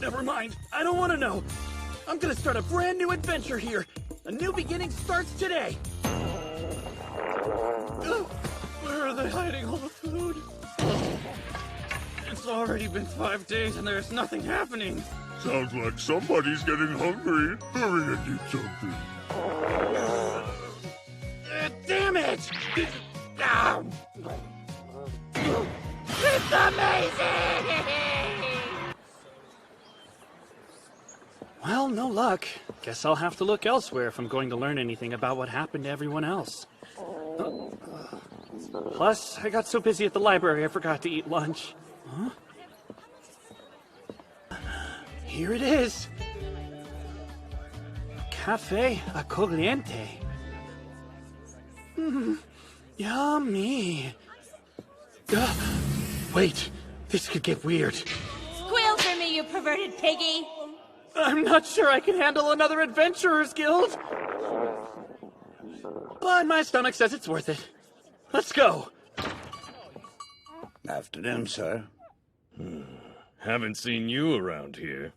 Never mind. I don't want to know. I'm gonna start a brand new adventure here. A new beginning starts today. Where are they hiding all the food? It's already been 5 days and there's nothing happening. Sounds like somebody's getting hungry. Hurry and eat something. Damn it! It's amazing! Well, no luck. Guess I'll have to look elsewhere if I'm going to learn anything about what happened to everyone else. Plus, I got so busy at the library I forgot to eat lunch. Huh? Here it is. Cafe accogliente. Yummy. Wait, this could get weird. Squeal for me, you perverted piggy! I'm not sure I can handle another Adventurers Guild. But my stomach says it's worth it. Let's go. Afternoon, sir. Haven't seen you around here.